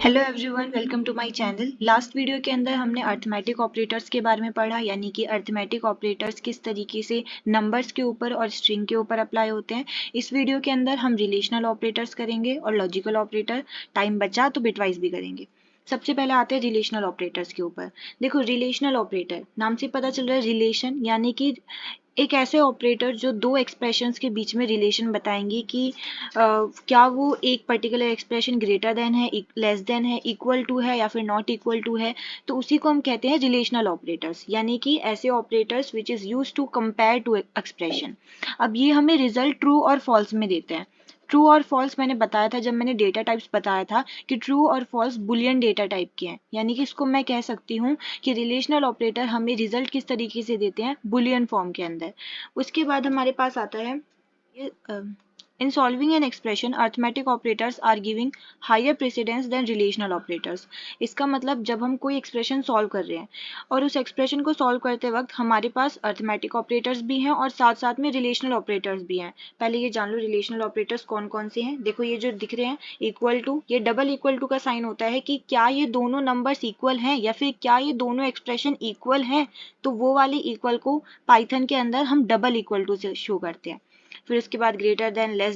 Hello everyone, welcome to my channel. Last video के अंदर हमने अर्थमेटिक ऑपरेटर्स के बारे में पढ़ा, यानी कि अर्थमेटिक ऑपरेटर्स किस तरीके से नंबर्स के ऊपर और स्ट्रिंग के ऊपर अप्लाई होते हैं। इस वीडियो के अंदर हम रिलेशनल ऑपरेटर्स करेंगे और लॉजिकल ऑपरेटर। टाइम बचा तो बिटवाइज भी करेंगे। सबसे पहले आते हैं रिलेशनल ऑपरेटर्स के ऊपर। देखो, रिलेशनल ऑपरेटर नाम से पता चल रहा है रिलेशन, यानी कि एक ऐसे ऑपरेटर जो दो एक्सप्रेशंस के बीच में रिलेशन बताएंगे कि क्या वो एक पर्टिकुलर एक्सप्रेशन ग्रेटर देन है, लेस देन है, इक्वल टू है या फिर नॉट इक्वल टू है। तो उसी को हम कहते हैं रिलेशनल ऑपरेटर्स, यानी कि ऐसे operators which is use to compare to expression. अब ये हमें रिजल्ट ट्रू और फॉल्स में देते हैं। ट्रू और फॉल्स मैंने बताया था जब मैंने डेटा टाइप्स बताया था कि ट्रू और फॉल्स बुलियन डेटा टाइप के हैं, यानी कि इसको मैं कह सकती हूँ कि रिलेशनल ऑपरेटर हमें रिजल्ट किस तरीके से देते हैं, बुलियन फॉर्म के अंदर। उसके बाद हमारे पास आता है in solving an expression arithmetic operators are giving higher precedence than relational operators। इसका मतलब जब हम कोई एक्सप्रेशन सॉल्व कर रहे हैं और उस एक्सप्रेशन को सॉल्व करते वक्त हमारे पास अर्थमेटिक ऑपरेटर्स भी हैं और साथ साथ में रिलेशनल ऑपरेटर्स भी हैं। पहले ये जान लो रिलेशनल ऑपरेटर्स कौन कौन से हैं। देखो, ये जो दिख रहे हैं इक्वल टू, ये डबल इक्वल टू का साइन होता है कि क्या ये दोनों नंबर्स इक्वल हैं या फिर क्या ये दोनों एक्सप्रेशन इक्वल हैं। तो वो वाले इक्वल को पाइथन के अंदर हम डबल इक्वल टू से शो करते हैं। फिर उसके बाद greater than, less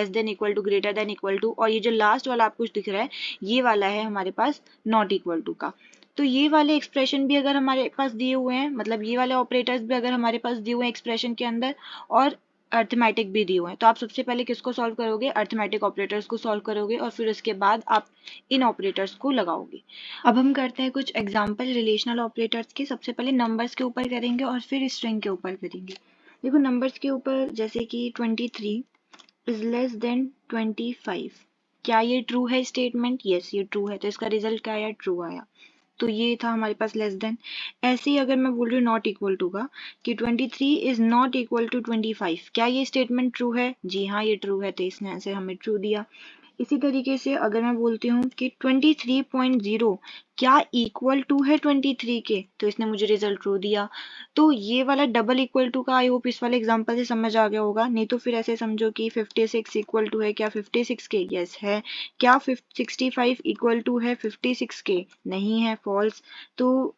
than equal to, greater than equal to, और ये जो लास्ट वाला आपको दिख रहा है ये वाला है हमारे पास नॉट इक्वल टू का। तो ये वाले एक्सप्रेशन भी अगर हमारे पास दिए हुए हैं, मतलब ये वाले ऑपरेटर्स भी अगर हमारे पास दिए हुए हैं एक्सप्रेशन के अंदर, और अर्थमेटिक भी दिए हुए हैं, तो आप सबसे पहले किसको सॉल्व करोगे, अर्थमेटिक ऑपरेटर्स को सॉल्व करोगे और फिर उसके बाद आप इन ऑपरेटर्स को लगाओगे। अब हम करते हैं कुछ एग्जाम्पल रिलेशनल ऑपरेटर्स के। सबसे पहले नंबर्स के ऊपर करेंगे और फिर स्ट्रिंग के ऊपर करेंगे। देखो, नंबर्स के ऊपर जैसे कि 23 इज लेस देन 25, क्या ये ट्रू है स्टेटमेंट? यस, ये ट्रू है, तो इसका रिजल्ट क्या आया, ट्रू आया। तो ये था हमारे पास लेस देन। ऐसे ही अगर मैं बोल रही हूँ नॉट इक्वल टू का कि 23 इज नॉट इक्वल टू 25, क्या ये स्टेटमेंट ट्रू है? जी हाँ, ये ट्रू है, तो इसने आंसर हमें ट्रू दिया। इसी तरीके से अगर मैं बोलती हूँ कि 23.0 क्या इक्वल टू है 23 के, तो इसने मुझे रिजल्ट ट्रू दिया। तो ये वाला डबल इक्वल टू का आई होप इस वाले एग्जांपल से समझ आ गया होगा। नहीं तो फिर ऐसे समझो कि 56 इक्वल टू है क्या 56 के? यस है। क्या 65 इक्वल टू है 56 के? नहीं है, फॉल्स। तो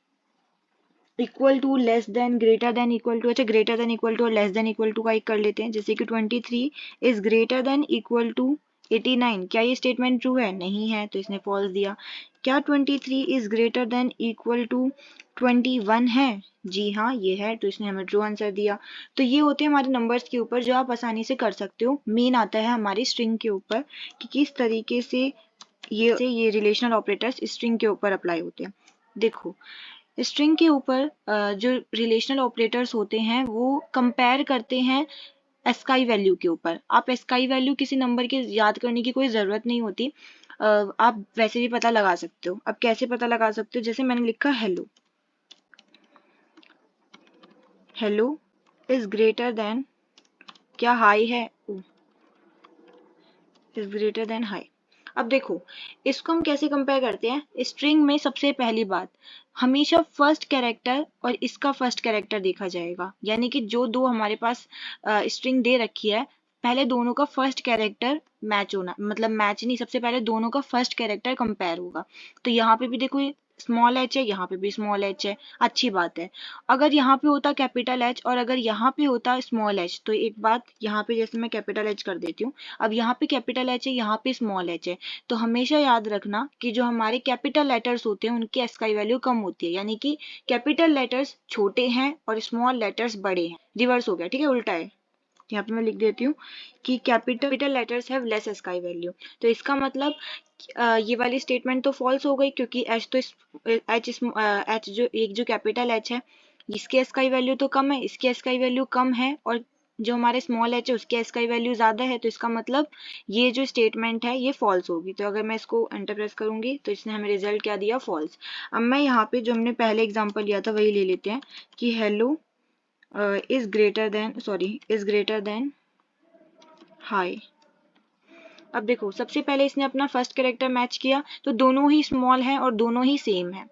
equal to, less than, greater than, equal to. अच्छा, ग्रेटर देन इक्वल टू और लेस देन इक्वल टू का एक कर लेते हैं। जैसे कि 23 is greater than equal to 89, क्या ये स्टेटमेंट ट्रू है? नहीं है, तो इसने फॉल्स दिया। क्या 23 is greater than equal to 21 है? जी हाँ, ये है, तो इसने हमें ट्रू आंसर दिया। तो ये होते हैं हमारे नंबर्स के ऊपर जो आप आसानी से कर सकते हो। मेन आता है हमारी स्ट्रिंग के ऊपर कि किस तरीके से ये रिलेशनल ऑपरेटर्स स्ट्रिंग के ऊपर अप्लाई होते हैं। देखो, स्ट्रिंग के ऊपर जो रिलेशनल ऑपरेटर्स होते हैं वो कंपेयर करते हैं एस्काई वैल्यू के ऊपर। आप एस्काई वैल्यू किसी नंबर के याद करने की कोई ज़रूरत नहीं होती, आप वैसे भी पता लगा सकते हो। अब कैसे पता लगा सकते हो? जैसे मैंने लिखा hello, hello is greater then, क्या हाई है? Is greater then high. अब देखो, इसको हम कैसे कंपेयर करते हैं। स्ट्रिंग में सबसे पहली बात, हमेशा फर्स्ट कैरेक्टर और इसका फर्स्ट कैरेक्टर देखा जाएगा, यानी कि जो दो हमारे पास स्ट्रिंग दे रखी है, पहले दोनों का फर्स्ट कैरेक्टर मैच होना, मतलब मैच नहीं, सबसे पहले दोनों का फर्स्ट कैरेक्टर कंपेयर होगा। तो यहाँ पे भी देखो स्मॉल एच है, यहाँ पे भी स्मॉल एच है, अच्छी बात है। अगर यहाँ पे होता कैपिटल एच और अगर यहाँ पे होता स्मॉल एच, तो एक बात यहाँ पे जैसे मैं कैपिटल एच कर देती हूँ, अब यहाँ पे कैपिटल एच है, यहाँ पे स्मॉल एच है, तो हमेशा याद रखना कि जो हमारे कैपिटल लेटर्स होते हैं उनकी एस्काई वैल्यू कम होती है, यानी कि कैपिटल लेटर्स छोटे हैं और स्मॉल लेटर्स बड़े हैं। रिवर्स हो गया, ठीक है, उल्टा है। यहाँ पे मैं लिख देती हूँ कि capital letters have less ASCII value. तो इसका मतलब ये वाली स्टेटमेंट तो फॉल्स हो गई, क्योंकि एच तो एच जो एक जो कैपिटल एच है इसकी एस्काई वैल्यू तो कम है, इसकी एस्काई वैल्यू कम है, और जो हमारे स्मॉल एच है उसकी एस्काई वैल्यू ज़्यादा है, तो इसका मतलब ये जो स्टेटमेंट है ये फॉल्स होगी। तो अगर मैं इसको एंटर प्रेस करूंगी तो इसने हमें रिजल्ट क्या दिया, फॉल्स। अब मैं यहाँ पे जो हमने पहले एग्जाम्पल लिया था वही ले लेते हैं कि hello is greater then high. अब देखो, सबसे पहले इसने अपना फर्स्ट कैरेक्टर मैच किया, तो दोनों ही स्मॉल हैं और दोनों ही सेम है,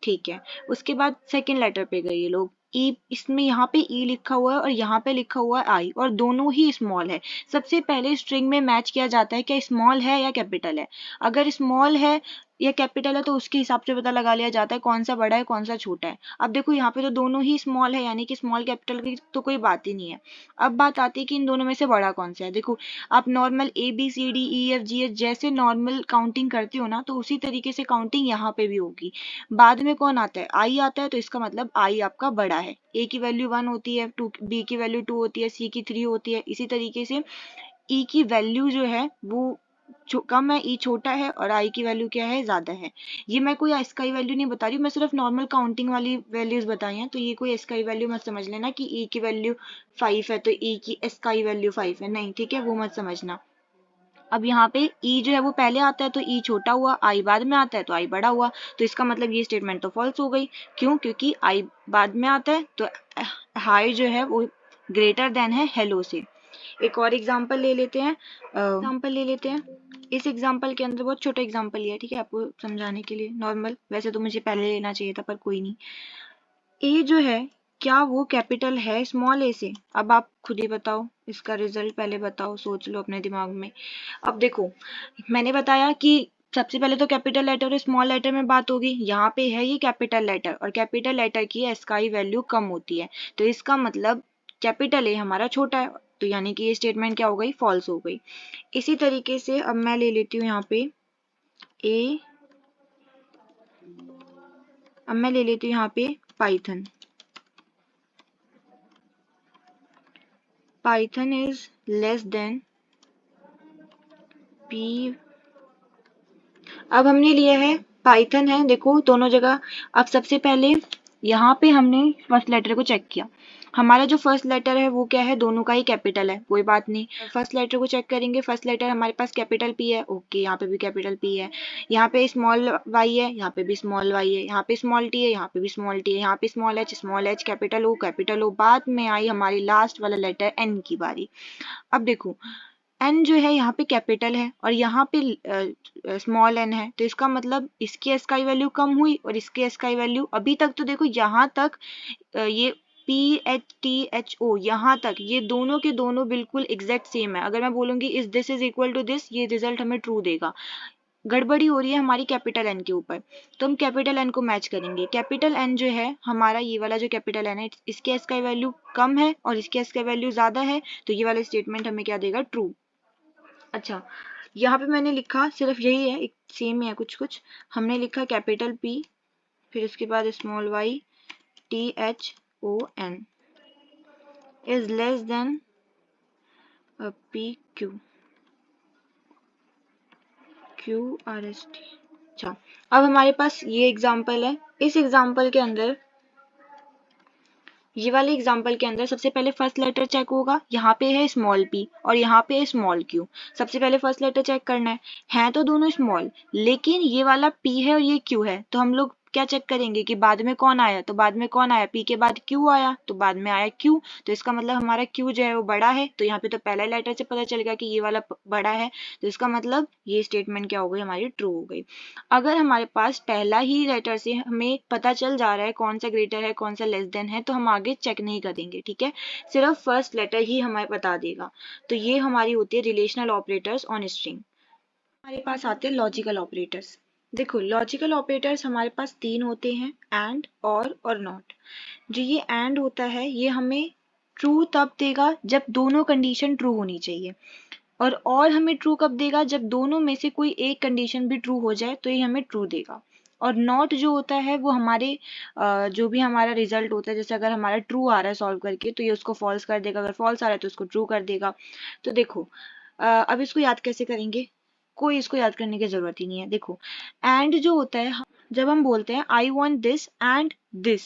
ठीक है। उसके बाद सेकंड लेटर पे गए ये लोग, ई, इसमें यहाँ पे ई लिखा हुआ है और यहाँ पे लिखा हुआ है आई, और दोनों ही स्मॉल है। सबसे पहले स्ट्रिंग में मैच किया जाता है क्या स्मॉल है या कैपिटल है। अगर स्मॉल है या कैपिटल है तो उसके हिसाब से पता लगा लिया जाता है कौन सा बड़ा है कौन सा छोटा है। अब देखो यहाँ पे तो दोनों ही स्मॉल है, यानी कि स्मॉल कैपिटल की तो कोई बात ही नहीं है। अब बात आती है कि इन दोनों में से बड़ा कौन सा है। देखो आप नॉर्मल ABCDEFGH जैसे नॉर्मल काउंटिंग करते हो ना, तो उसी तरीके से काउंटिंग यहाँ पे भी होगी। बाद में कौन आता है, आई आता है, तो इसका मतलब आई आपका बड़ा है। ए की वैल्यू 1 होती है, बी की वैल्यू 2 होती है, सी की 3 होती है। इसी तरीके से ई की वैल्यू जो है वो कम है, ई छोटा है, और आई की वैल्यू क्या है, ज्यादा है। ये मैं कोई स्काई वैल्यू नहीं बता रही हूँ, मैं सिर्फ नॉर्मल काउंटिंग वाली वैल्यूज बताई हैं। तो ये कोई स्काई वैल्यू मत समझ लेना कि ई की वैल्यू 5 है तो ई की स्काई वैल्यू 5 है, नहीं, ठीक है, वो मत समझना। अब यहाँ पे ई जो है वो पहले आता है तो ई छोटा हुआ, आई बाद में आता है तो आई बड़ा हुआ। तो इसका मतलब ये स्टेटमेंट तो फॉल्स हो गई। क्यों? क्योंकि आई बाद में आता है तो हाई जो है वो ग्रेटर देन है हेलो से। एक और एग्जाम्पल ले लेते हैं। इस एग्जाम्पल के अंदर बहुत छोटा एग्जाम्पल लिया है, ठीक है, आपको समझाने के लिए नॉर्मल। वैसे तो मुझे पहले लेना चाहिए था पर कोई नहीं। ए जो है क्या वो कैपिटल है स्मॉल ए से? अब आप खुद ही बताओ, इसका रिजल्ट पहले बताओ, सोच लो अपने दिमाग में। अब देखो मैंने बताया कि सबसे पहले तो कैपिटल लेटर और स्मॉल लेटर में बात होगी। यहाँ पे है ये कैपिटल लेटर, और कैपिटल लेटर की एसकाई वैल्यू कम होती है, तो इसका मतलब कैपिटल ए हमारा छोटा है, तो यानी कि ये स्टेटमेंट क्या हो गई, फॉल्स हो गई। इसी तरीके से अब मैं ले लेती हूँ यहाँ पे ए, अब मैं ले लेती हूँ यहाँ पे Python. Python is less then P. अब हमने लिया है पाइथन है, देखो दोनों जगह। अब सबसे पहले यहाँ पे हमने फर्स्ट लेटर को चेक किया। हमारा जो फर्स्ट लेटर है वो क्या है, दोनों का ही कैपिटल है, कोई बात नहीं। फर्स्ट लेटर को चेक करेंगे, फर्स्ट लेटर हमारे पास कैपिटल पी है, ओके, यहाँ पे भी कैपिटल पी है। यहाँ पे स्मॉल वाई है, यहाँ पे भी स्मॉल वाई है। यहाँ पे स्मॉल टी है, यहाँ पे भी स्मॉल टी है। यहाँ पे स्मॉल एच, कैपिटल ओ। बाद में आई हमारी लास्ट वाला लेटर एन की बारी। अब देखो एन जो है यहाँ पे कैपिटल है और यहाँ पे स्मॉल एन है, तो इसका मतलब इसकी एस का वैल्यू कम हुई और इसकी एस का वैल्यू, अभी तक तो देखो यहाँ तक ये PHTHO यहाँ तक ये दोनों के दोनों बिल्कुल एग्जैक्ट सेम है। अगर मैं बोलूंगी इस this is equal to this, ये रिजल्ट हमें ट्रू देगा। गड़बड़ी हो रही है हमारी कैपिटल एन के ऊपर, तो हम कैपिटल एन को मैच करेंगे। कैपिटल एन जो है हमारा, ये वाला जो कैपिटल एन है, इसके एस का वैल्यू कम है और इसके एस का वैल्यू ज्यादा है, तो ये वाला स्टेटमेंट हमें क्या देगा, ट्रू। अच्छा, यहाँ पे मैंने लिखा सिर्फ यही है, एक सेम ही है कुछ कुछ। हमने लिखा कैपिटल पी, फिर उसके बाद small Y, THON is less than PQ QRST। अच्छा, अब हमारे पास ये एग्जाम्पल है। इस एग्जाम्पल के अंदर, ये वाले एग्जाम्पल के अंदर सबसे पहले फर्स्ट लेटर चेक होगा। यहाँ पे है स्मॉल p और यहाँ पे है स्मॉल q। सबसे पहले फर्स्ट लेटर चेक करना है तो दोनों स्मॉल, लेकिन ये वाला p है और ये q है, तो हम लोग क्या चेक करेंगे कि बाद में कौन आया, तो बाद में कौन आया, p के बाद q आया, तो बाद में आया q, तो इसका मतलब हमारा q जो है वो बड़ा है। तो यहाँ पे तो पहला लेटर से पता चल गया कि ये वाला बड़ा है, तो इसका मतलब ये स्टेटमेंट क्या हो गई, हमारी ट्रू हो गई। अगर हमारे पास पहला ही लेटर से हमें पता चल जा रहा है कौन सा ग्रेटर है कौन सा लेस देन है, तो हम आगे चेक नहीं करेंगे, ठीक है, सिर्फ फर्स्ट लेटर ही हमें बता देगा। तो ये हमारी होती है रिलेशनल ऑपरेटर्स ऑन स्ट्रिंग। हमारे पास आते हैं लॉजिकल ऑपरेटर्स। देखो लॉजिकल ऑपरेटर्स हमारे पास तीन होते हैं, एंड, और नॉट। जो ये एंड होता है ये हमें ट्रू तब देगा जब दोनों कंडीशन ट्रू होनी चाहिए, और हमें ट्रू कब देगा, जब दोनों में से कोई एक कंडीशन भी ट्रू हो जाए तो ये हमें ट्रू देगा। और नॉट जो होता है वो हमारे जो भी हमारा रिजल्ट होता है, जैसे अगर हमारा ट्रू आ रहा है सॉल्व करके तो ये उसको फॉल्स कर देगा, अगर फॉल्स आ रहा है तो उसको ट्रू कर देगा। तो देखो अब इसको याद कैसे करेंगे, कोई इसको याद करने की जरूरत ही नहीं है। देखो एंड जो होता है, जब हम बोलते हैं I want this and this,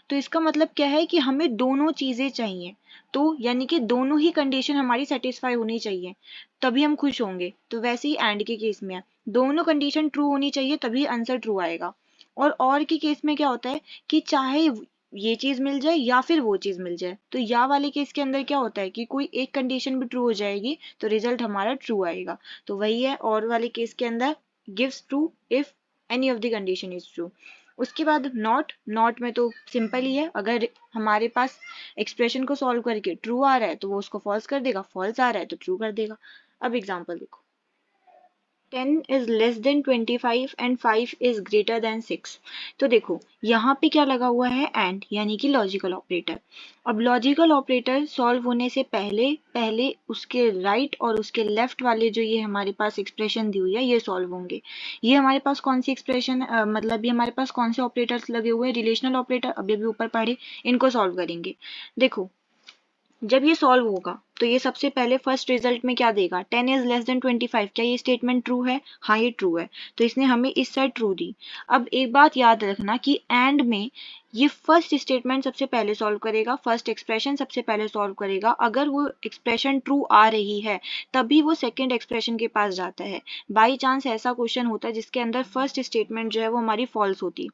तो इसका मतलब क्या है कि हमें दोनों चीजें चाहिए, तो यानी कि दोनों ही कंडीशन हमारी सेटिस्फाई होनी चाहिए तभी हम खुश होंगे। तो वैसे ही एंड के केस में है, दोनों कंडीशन ट्रू होनी चाहिए तभी आंसर ट्रू आएगा। और के केस में क्या होता है कि चाहे ये चीज मिल जाए या फिर वो चीज मिल जाए, तो या वाले केस के अंदर क्या होता है कि कोई एक कंडीशन भी ट्रू हो जाएगी तो रिजल्ट हमारा ट्रू आएगा। तो वही है और वाले केस के अंदर, gives true if any of the condition is true. उसके बाद नॉट में तो सिंपल ही है, अगर हमारे पास एक्सप्रेशन को सॉल्व करके ट्रू आ रहा है तो वो उसको फॉल्स कर देगा, फॉल्स आ रहा है तो ट्रू कर देगा। अब एग्जांपल देखो, 10 is less than 25 and 5 is greater than 6। तो देखो यहाँ पे क्या लगा हुआ है, एंड यानी कि लॉजिकल ऑपरेटर। अब लॉजिकल ऑपरेटर सॉल्व होने से पहले पहले उसके राइट और उसके लेफ्ट वाले जो ये हमारे पास एक्सप्रेशन दी हुई है ये सॉल्व होंगे। ये हमारे पास कौन सी एक्सप्रेशन मतलब ये हमारे पास कौन से ऑपरेटर्स लगे हुए हैं, रिलेशनल ऑपरेटर, अभी अभी ऊपर पढ़े, इनको सॉल्व करेंगे। देखो जब ये सॉल्व होगा तो ये सबसे पहले फर्स्ट रिजल्ट में क्या देगा, 10 इज लेस देन 25। क्या ये स्टेटमेंट ट्रू है? हाँ ये ट्रू है, तो इसने हमें इस साइड ट्रू दी। अब एक बात याद रखना कि एंड में ये फर्स्ट स्टेटमेंट सबसे पहले सॉल्व करेगा, फर्स्ट एक्सप्रेशन सबसे पहले सॉल्व करेगा। अगर वो एक्सप्रेशन ट्रू आ रही है तभी वो सेकेंड एक्सप्रेशन के पास जाता है। बाई चांस ऐसा क्वेश्चन होता है जिसके अंदर फर्स्ट स्टेटमेंट जो है वो हमारी फॉल्स होती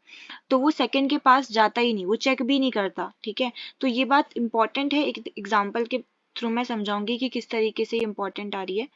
तो वो सेकंड के पास जाता ही नहीं, वो चेक भी नहीं करता। ठीक है, तो ये बात इंपॉर्टेंट है, एक एग्जांपल के थ्रू मैं समझाऊंगी कि किस तरीके से ये इंपॉर्टेंट आ रही है।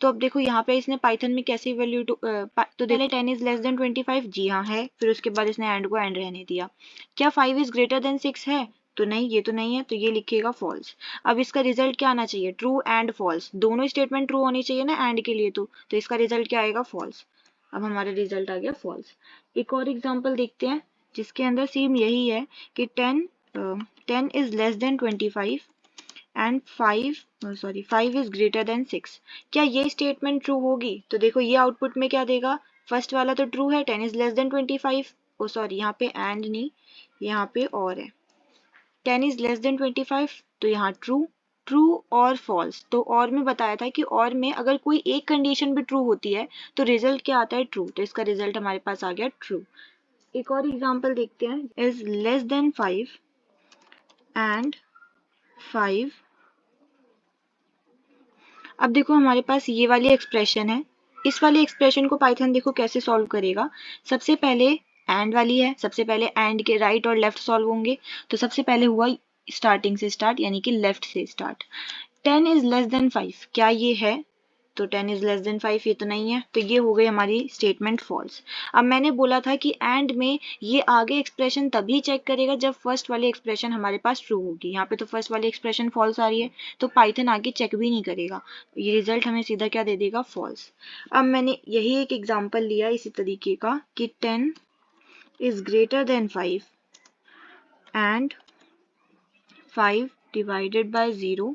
तो अब देखो यहाँ पे इसने पाइथन में कैसी वैल्यू तो पहले 10 इज लेस देन 25, जी हाँ है, फिर उसके बाद इसने एंड को एंड रहने दिया। क्या 5 इज ग्रेटर देन 6 है? तो नहीं, ये तो नहीं है, तो ये लिखेगा फॉल्स। अब इसका रिजल्ट क्या आना चाहिए, ट्रू एंड फॉल्स, दोनों स्टेटमेंट ट्रू होनी चाहिए ना एंड के लिए, तो इसका रिजल्ट क्या आएगा, फॉल्स। अब हमारा रिजल्ट आ गया फॉल्स। एक और एग्जांपल देखते हैं जिसके अंदर सेम यही है कि 10 is less than 25 and 5 is greater then 6। क्या ये स्टेटमेंट ट्रू होगी? तो देखो ये आउटपुट में क्या देगा, फर्स्ट वाला तो ट्रू है, 10 is less than 25, oh sorry यहाँ पे एंड नहीं, यहाँ पे और है, 10 इज लेस देन 25, तो यहाँ ट्रू, ट्रू और फॉल्स। तो और में बताया था कि और में अगर कोई एक कंडीशन भी ट्रू होती है तो रिजल्ट क्या आता है, ट्रू। तो इसका रिजल्ट हमारे पास आ गया ट्रू। एक और एग्जांपल देखते हैं, इज लेस देन 5 एंड 5। अब देखो हमारे पास ये वाली एक्सप्रेशन है, इस वाली एक्सप्रेशन को पाइथन देखो कैसे सॉल्व करेगा। सबसे पहले एंड वाली है, सबसे पहले एंड के राइट और लेफ्ट सॉल्व होंगे। तो सबसे पहले हुआ स्टार्टिंग से स्टार्ट यानी कि लेफ्ट से स्टार्ट। 10 इज लेस देन 5, क्या ये है? तो 10 इज लेस देन 5, ये तो नहीं है, तो ये हो गई हमारी स्टेटमेंट फॉल्स। अब मैंने बोला था कि एंड में ये आगे एक्सप्रेशन तभी चेक करेगा जब फर्स्ट वाली एक्सप्रेशन हमारे पास ट्रू होगी। यहाँ पे तो फर्स्ट वाली एक्सप्रेशन फॉल्स आ रही है तो पाइथन आगे चेक भी नहीं करेगा, ये रिजल्ट हमें सीधा क्या दे देगा, फॉल्स। अब मैंने यही एक एग्जाम्पल लिया इसी तरीके का कि 10 is greater then 5 and 5 divided by 0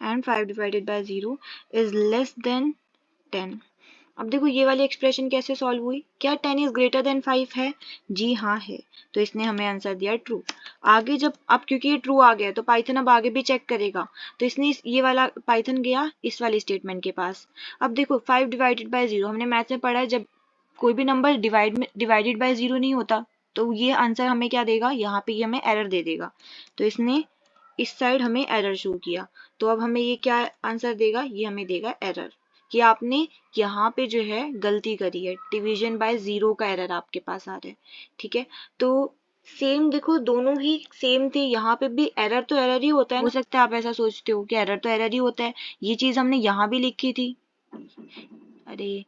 and 5 divided by 0 is less than 10। अब देखो ये वाली एक्सप्रेशन कैसे सॉल्व हुई, क्या 10 इज ग्रेटर देन 5 है? जी हाँ है, तो इसने हमें आंसर दिया ट्रू। आगे जब अब क्योंकि ये ट्रू आ गया तो पाइथन अब आगे भी चेक करेगा, तो इसने ये वाला पाइथन गया इस वाली स्टेटमेंट के पास। अब देखो 5 डिवाइडेड बाय 0 हमने मैथ में पढ़ा है, जब कोई भी नंबर डिवाइडेड बाय 0 नहीं होता तो ये आंसर हमें क्या देगा, यहाँ पे ये हमें एरर दे देगा। तो इसने इस साइड हमें एरर शो किया, तो अब हमें ये क्या आंसर देगा, ये हमें देगा एरर कि आपने यहाँ पे जो है गलती करी है, डिवीजन बाय 0 का एरर आपके पास आ रहा है। ठीक है, तो सेम देखो दोनों ही सेम थे, यहाँ पे भी एरर तो एरर ही होता है। हो सकता है आप ऐसा सोचते हो कि एरर तो एरर ही होता है, ये चीज हमने यहाँ भी लिखी थी, अरे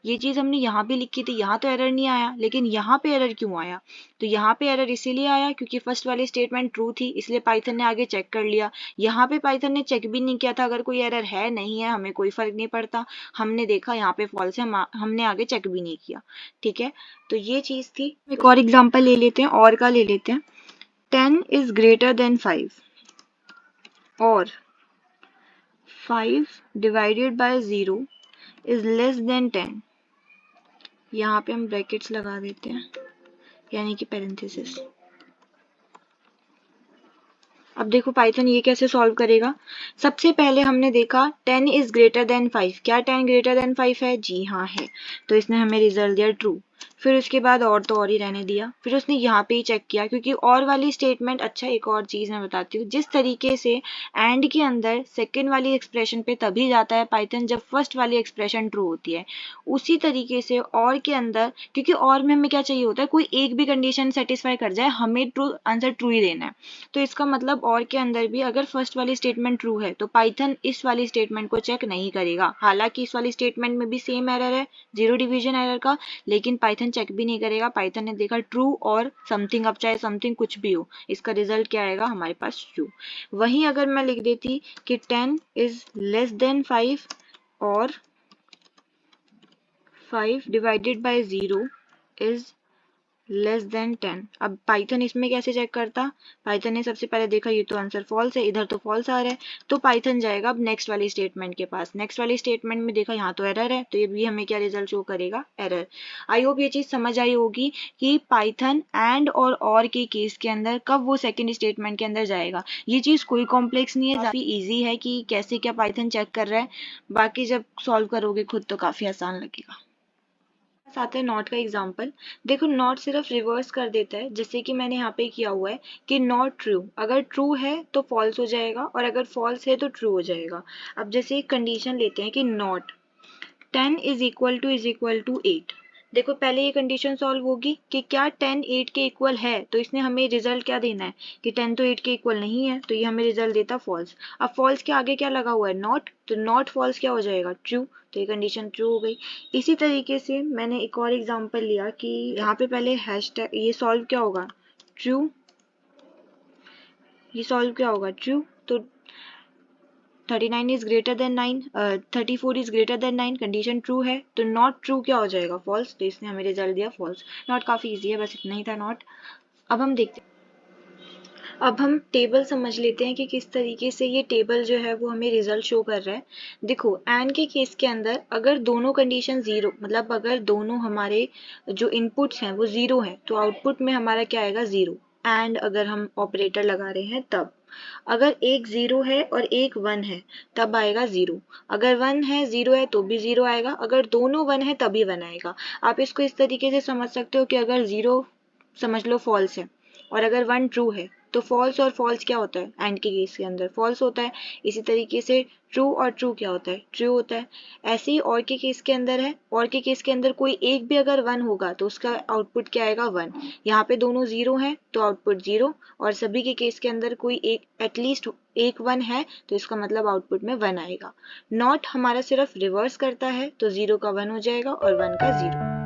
ये चीज हमने यहाँ भी लिखी थी, यहाँ तो एरर नहीं आया, लेकिन यहाँ पे एरर क्यों आया? तो यहाँ पे एरर इसीलिए आया क्योंकि फर्स्ट वाली स्टेटमेंट ट्रू थी, इसलिए पाइथन ने आगे चेक कर लिया। यहाँ पे पाइथन ने चेक भी नहीं किया था, अगर कोई एरर है नहीं है हमें कोई फर्क नहीं पड़ता, हमने देखा यहाँ पे फॉल्स है, हमने आगे चेक भी नहीं किया। ठीक है, तो ये चीज थी। एक और एग्जाम्पल ले लेते हैं, और का ले लेते हैं, 10 इज ग्रेटर देन 5 और 5 divided by 0 is less then 10। यहाँ पे हम ब्रैकेट्स लगा देते हैं यानी कि पैरेंथेसिस। अब देखो पाइथन ये कैसे सॉल्व करेगा। सबसे पहले हमने देखा 10 इज ग्रेटर देन 5, क्या 10 ग्रेटर देन 5 है? जी हाँ है, तो इसने हमें रिजल्ट दिया ट्रू। फिर उसके बाद और तो और ही रहने दिया, फिर उसने यहाँ पे ही चेक किया क्योंकि और वाली स्टेटमेंट, अच्छा एक और चीज मैं बताती हूँ, जिस तरीके से एंड के अंदर सेकेंड वाली एक्सप्रेशन पे तभी जाता है पाइथन जब फर्स्ट वाली एक्सप्रेशन ट्रू होती है, उसी तरीके से और के अंदर, क्योंकि और में हमें क्या चाहिए होता है, कोई एक भी कंडीशन सेटिस्फाई कर जाए, हमें ट्रू आंसर ट्रू ही देना है। तो इसका मतलब और के अंदर भी अगर फर्स्ट वाली स्टेटमेंट ट्रू है तो पाइथन इस वाली स्टेटमेंट को चेक नहीं करेगा। हालांकि इस वाली स्टेटमेंट में भी सेम एरर है, 0 डिवीजन एरर का, लेकिन पाइथन चेक भी नहीं करेगा, पाइथन ने देखा ट्रू और समथिंग, अब चाहे समथिंग कुछ भी हो, इसका रिजल्ट क्या आएगा हमारे पास ट्रू। वहीं अगर मैं लिख देती कि 10 इज लेस देन 5 और 5 divided by 0 is less then 10, अब पाइथन इसमें कैसे चेक करता, पाइथन ने सबसे पहले देखा ये तो आंसर फॉल्स है, इधर तो फॉल्स आ रहा है, तो पाइथन जाएगा अब नेक्स्ट वाली स्टेटमेंट के पास, नेक्स्ट वाली स्टेटमेंट में देखा यहाँ तो एरर है, तो ये भी हमें क्या रिजल्ट शो करेगा, एरर। आई होप ये चीज समझ आई होगी कि पाइथन एंड और के केस के अंदर कब वो सेकेंड स्टेटमेंट के अंदर जाएगा। ये चीज कोई कॉम्प्लेक्स नहीं है, काफी ईजी है कि कैसे क्या पाइथन चेक कर रहा है, बाकी जब सॉल्व करोगे खुद तो काफी आसान लगेगा। साथ है नॉट का एग्जाम्पल। देखो नॉट सिर्फ रिवर्स कर देता है, जैसे कि मैंने यहाँ पे किया हुआ है कि नॉट ट्रू, अगर ट्रू है तो फॉल्स हो जाएगा और अगर फॉल्स है तो ट्रू हो जाएगा। अब जैसे एक कंडीशन लेते हैं कि नॉट 10 इज इक्वल टू 8। देखो पहले ये कंडीशन सॉल्व होगी कि क्या 10 8 के इक्वल है, तो इसने हमें रिजल्ट क्या देना है कि 10 तो 8 के इक्वल नहीं है, तो ये हमें रिजल्ट देता फॉल्स। अब फॉल्स के आगे क्या लगा हुआ है, नॉट, तो नॉट फॉल्स क्या हो जाएगा, ट्रू, तो ये कंडीशन ट्रू हो गई। इसी तरीके से मैंने एक और एग्जांपल लिया कि यहाँ पे पहले हैशटैग, ये सॉल्व क्या होगा, ट्रू, ये सॉल्व क्या होगा, ट्रू, तो 39 is greater then 9, 34 is greater then 9, condition true है, तो नॉट ट्रू क्या हो जाएगा, फॉल्स, तो इसने हमें रिजल्ट दिया फॉल्स। नॉट काफी इजी है, बस इतना ही था नॉट। अब हम देखते हैं, अब हम टेबल समझ लेते हैं कि किस तरीके से ये टेबल जो है वो हमें रिजल्ट शो कर रहा है। देखो एंड के केस के अंदर अगर दोनों कंडीशन जीरो, मतलब अगर दोनों हमारे जो इनपुट्स हैं वो जीरो हैं, तो आउटपुट में हमारा क्या आएगा, जीरो। एंड अगर हम ऑपरेटर लगा रहे हैं तब, अगर एक जीरो है और एक वन है तब आएगा जीरो, अगर वन है जीरो है तो भी जीरो आएगा, अगर दोनों वन है तभी वन आएगा। आप इसको इस तरीके से समझ सकते हो कि अगर जीरो समझ लो फॉल्स है और अगर वन ट्रू है तो फॉल्स और फॉल्स क्या होता है, एंड के केस के अंदर फॉल्स होता है। इसी तरीके से ट्रू और ट्रू क्या होता है, ट्रू होता है। ऐसे ही और के केस के अंदर है, और के केस के अंदर कोई एक भी अगर वन होगा तो उसका आउटपुट क्या आएगा, वन। यहाँ पे दोनों जीरो हैं तो आउटपुट जीरो, और सभी के केस के अंदर कोई एक एटलीस्ट एक वन है तो इसका मतलब आउटपुट में वन आएगा। नॉट हमारा सिर्फ रिवर्स करता है, तो जीरो का वन हो जाएगा और वन का जीरो।